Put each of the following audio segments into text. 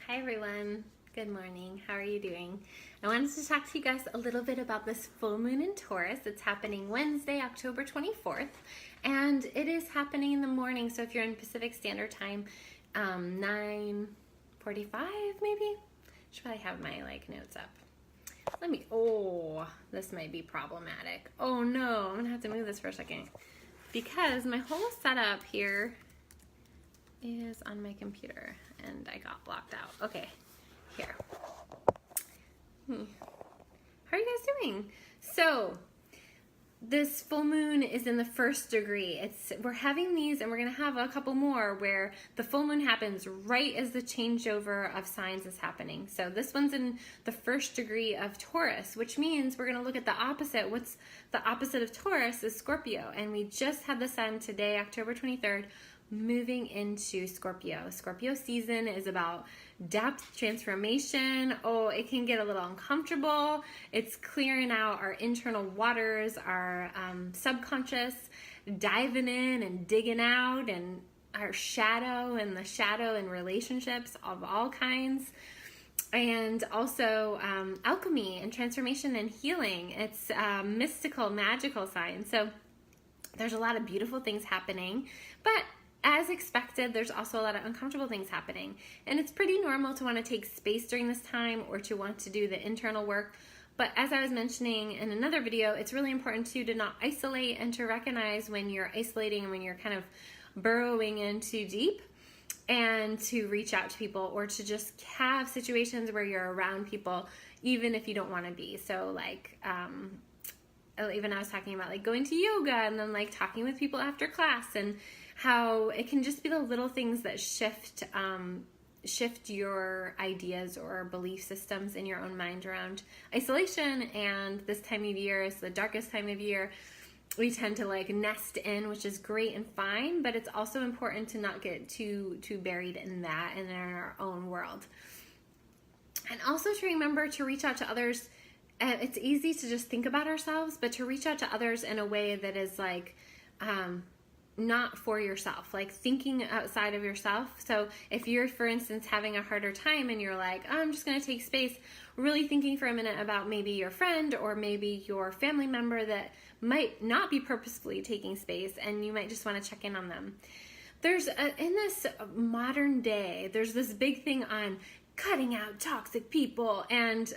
Hi everyone, good morning. How are you doing? I wanted to talk to you guys a little bit about this full moon in Taurus. It's happening Wednesday, October 24th, and it is happening in the morning. So if you're in Pacific Standard Time, 9:45 maybe. Should probably have my notes up. This might be problematic. Oh no, I'm gonna have to move this for a second because my whole setup here is on my computer and I got blocked out. Okay, here. How are you guys doing? So this full moon is in the first degree. We're having these, and we're gonna have a couple more where the full moon happens right as the changeover of signs is happening. So this one's in the first degree of Taurus, which means we're gonna look at the opposite. What's the opposite of Taurus is Scorpio, and we just had the sun today, October 23rd, moving into Scorpio. Scorpio season is about depth, transformation. Oh, it can get a little uncomfortable. It's clearing out our internal waters, our subconscious, diving in and digging out, and our shadow and the shadow in relationships of all kinds. And also alchemy and transformation and healing. It's mystical, magical sign. So there's a lot of beautiful things happening, but as expected, there's also a lot of uncomfortable things happening. And it's pretty normal to want to take space during this time or to want to do the internal work. But as I was mentioning in another video, it's really important too to not isolate and to recognize when you're isolating and when you're kind of burrowing in too deep, and to reach out to people or to just have situations where you're around people even if you don't want to be. So even I was talking about going to yoga and then talking with people after class, and how it can just be the little things that shift your ideas or belief systems in your own mind around isolation. And this time of year is the darkest time of year. We tend to nest in, which is great and fine, but it's also important to not get too buried in that and in our own world. And also to remember to reach out to others. It's easy to just think about ourselves, but to reach out to others in a way that is not for yourself, thinking outside of yourself. So if you're, for instance, having a harder time and you're I'm just going to take space, really thinking for a minute about maybe your friend or maybe your family member that might not be purposefully taking space, and you might just want to check in on them. There's in this modern day, there's this big thing on cutting out toxic people, and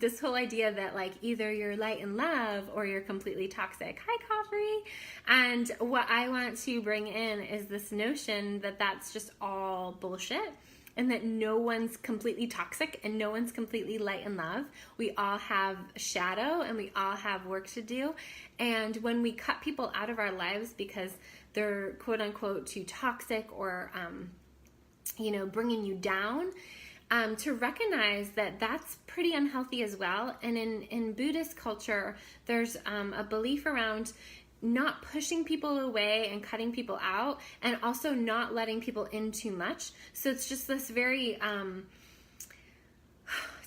this whole idea that either you're light and love or you're completely toxic. Hi, Coffee. And what I want to bring in is this notion that that's just all bullshit, and that no one's completely toxic and no one's completely light and love. We all have shadow and we all have work to do. And when we cut people out of our lives because they're quote unquote too toxic or bringing you down, to recognize that that's pretty unhealthy as well. And in Buddhist culture, there's a belief around not pushing people away and cutting people out, and also not letting people in too much. So it's just this very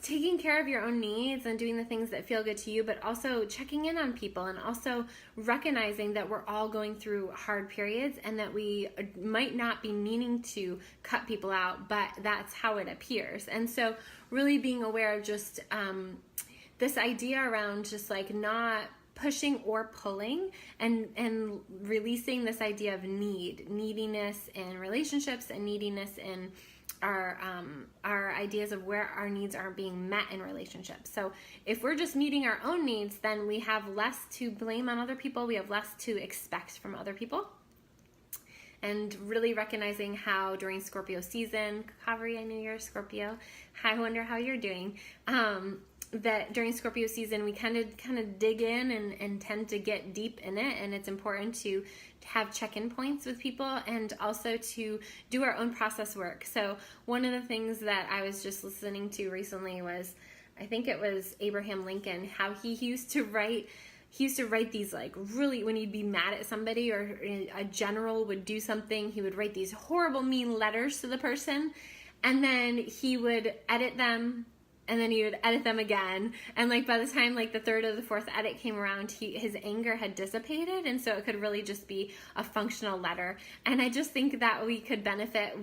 taking care of your own needs and doing the things that feel good to you, but also checking in on people, and also recognizing that we're all going through hard periods and that we might not be meaning to cut people out, but that's how it appears. And so really being aware of just this idea around just not pushing or pulling, and releasing this idea of neediness in relationships and neediness in our ideas of where our needs aren't being met in relationships. So if we're just meeting our own needs, then we have less to blame on other people. We have less to expect from other people. And really recognizing how during Scorpio season, Kaveri, I know you're a Scorpio. I wonder how you're doing. That during Scorpio season, we kind of dig in and tend to get deep in it. And it's important to have check-in points with people, and also to do our own process work. So one of the things that I was just listening to recently was, I think it was Abraham Lincoln, how he used to write these really, when he'd be mad at somebody or a general would do something, he would write these horrible, mean letters to the person, and then he would edit them and then he would edit them again. And like by the time like the third or the fourth edit came around, his anger had dissipated, and so it could really just be a functional letter. And I just think that we could benefit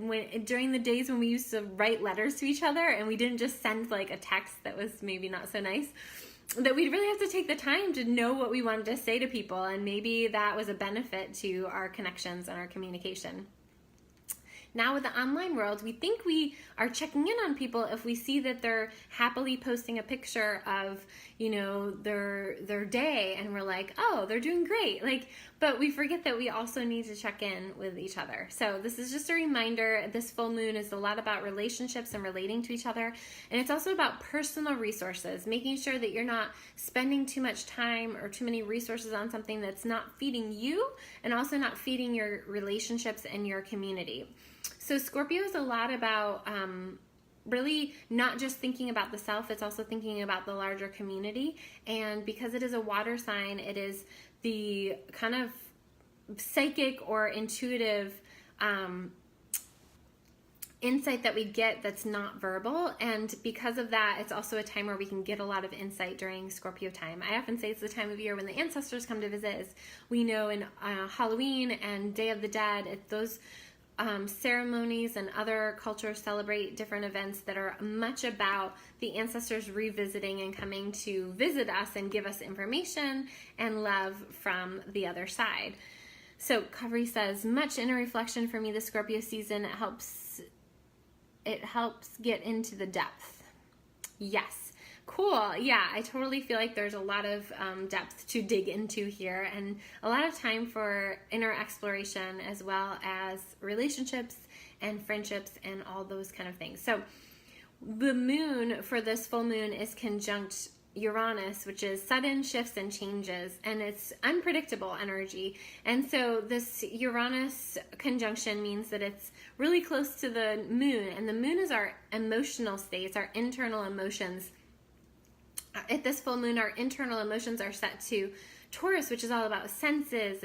during the days when we used to write letters to each other and we didn't just send like a text that was maybe not so nice, that we'd really have to take the time to know what we wanted to say to people, and maybe that was a benefit to our connections and our communication. Now with the online world, we think we are checking in on people if we see that they're happily posting a picture of, you know, their day, and we're like, oh, they're doing great. Like, but we forget that we also need to check in with each other. So this is just a reminder. This full moon is a lot about relationships and relating to each other. And it's also about personal resources, making sure that you're not spending too much time or too many resources on something that's not feeding you and also not feeding your relationships and your community. So Scorpio is a lot about really not just thinking about the self, it's also thinking about the larger community. And because it is a water sign, it is the kind of psychic or intuitive insight that we get that's not verbal. And because of that, it's also a time where we can get a lot of insight during Scorpio time. I often say it's the time of year when the ancestors come to visit. As we know in Halloween and Day of the Dead, those ceremonies and other cultures celebrate different events that are much about the ancestors revisiting and coming to visit us and give us information and love from the other side. So Kavri says, much inner reflection for me this Scorpio season. It helps get into the depth. Yes. Cool. Yeah, I totally feel like there's a lot of depth to dig into here, and a lot of time for inner exploration, as well as relationships and friendships and all those kind of things. So the moon for this full moon is conjunct Uranus, which is sudden shifts and changes, and it's unpredictable energy. And so this Uranus conjunction means that it's really close to the moon, and the moon is our emotional states, our internal emotions. At this full moon, our internal emotions are set to Taurus, which is all about senses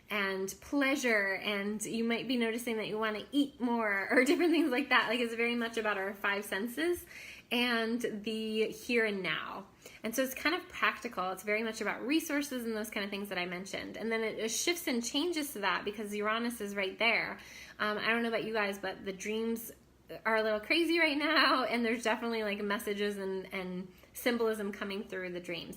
and pleasure, and you might be noticing that you want to eat more or different things like that. Like, it's very much about our five senses and the here and now. And so it's kind of practical. It's very much about resources and those kind of things that I mentioned. And then it shifts and changes to that because Uranus is right there. I don't know about you guys, but the dreams are a little crazy right now, and there's definitely like messages and symbolism coming through the dreams.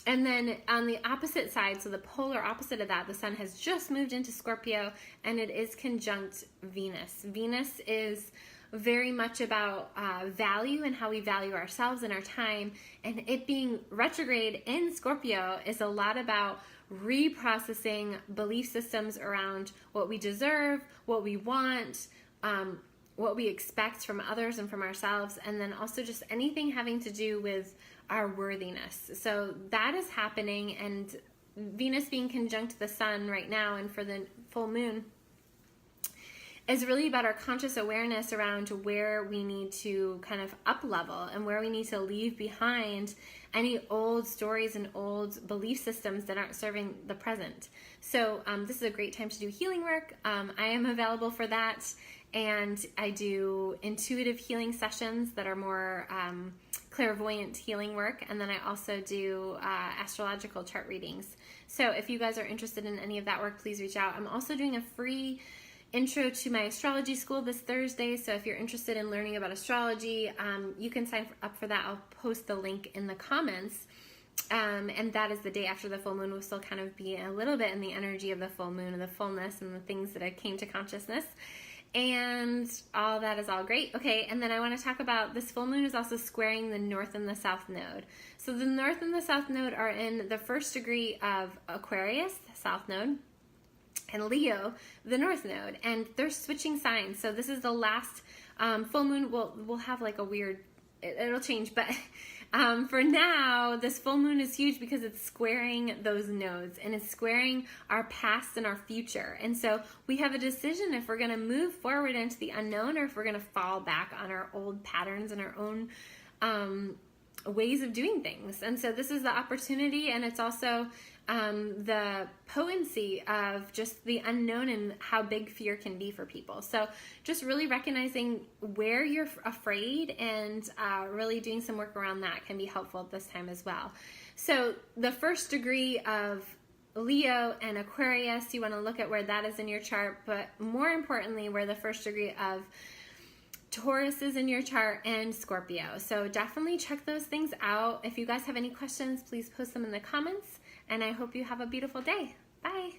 And then on the opposite side, so the polar opposite of that, the sun has just moved into Scorpio, and it is conjunct Venus. Venus is very much about value and how we value ourselves and our time, and it being retrograde in Scorpio is a lot about reprocessing belief systems around what we deserve, what we want, what we expect from others and from ourselves, and then also just anything having to do with our worthiness. So that is happening, and Venus being conjunct the sun right now and for the full moon is really about our conscious awareness around where we need to kind of up level and where we need to leave behind any old stories and old belief systems that aren't serving the present. So this is a great time to do healing work. I am available for that. And I do intuitive healing sessions that are more clairvoyant healing work. And then I also do astrological chart readings. So if you guys are interested in any of that work, please reach out. I'm also doing a free intro to my astrology school this Thursday. So if you're interested in learning about astrology, you can sign up for that. I'll post the link in the comments. And that is the day after the full moon. We'll still kind of be a little bit in the energy of the full moon and the fullness and the things that I came to consciousness. And all that is all great. Okay, and then I want to talk about this full moon is also squaring the north and the south node. So the north and the south node are in the first degree of Aquarius, the south node, and Leo, the north node, and they're switching signs. So this is the last full moon. We'll have like a weird, it'll change, but for now, this full moon is huge because it's squaring those nodes, and it's squaring our past and our future. And so we have a decision if we're going to move forward into the unknown or if we're going to fall back on our old patterns and our own ways of doing things. And so this is the opportunity, and it's also the potency of just the unknown and how big fear can be for people. So just really recognizing where you're afraid and really doing some work around that can be helpful at this time as well. So the first degree of Leo and Aquarius, you want to look at where that is in your chart, but more importantly, where the first degree of Taurus is in your chart, and Scorpio. So definitely check those things out. If you guys have any questions, please post them in the comments, and I hope you have a beautiful day. Bye.